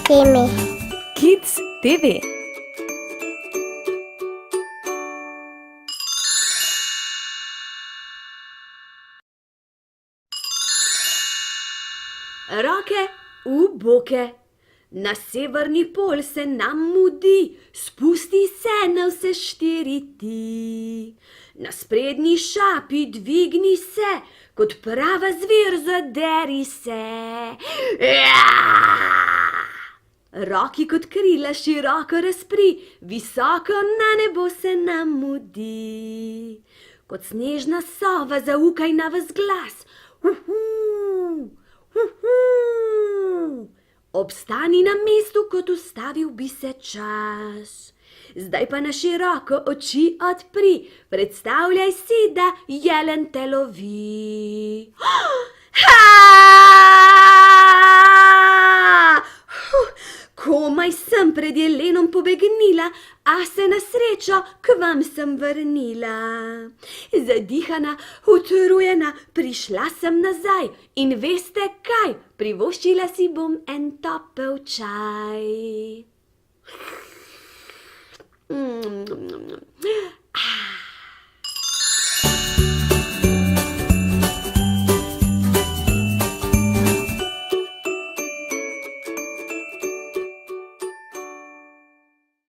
Timmy. Kids TV. Roke v boke. Na severni pol se nam mudi, spusti se na vse štiri ti. Na sprednji šapi dvigni se, kot prava zver zaderi se. Roki kot krila široko razpri, visoko na nebo se nam mudi. Kot snežna sova zaukaj na vas glas. Obstani na mestu, kot ustavil bi se čas. Zdaj pa na široko oči odpri, predstavljaj si, da jelen te lovi. Komaj sem pred jelenom pobegnila, a se na srečo k vam sem vrnila. Zadihana, utrujena, prišla sem nazaj in veste kaj, privoščila si bom en topel čaj.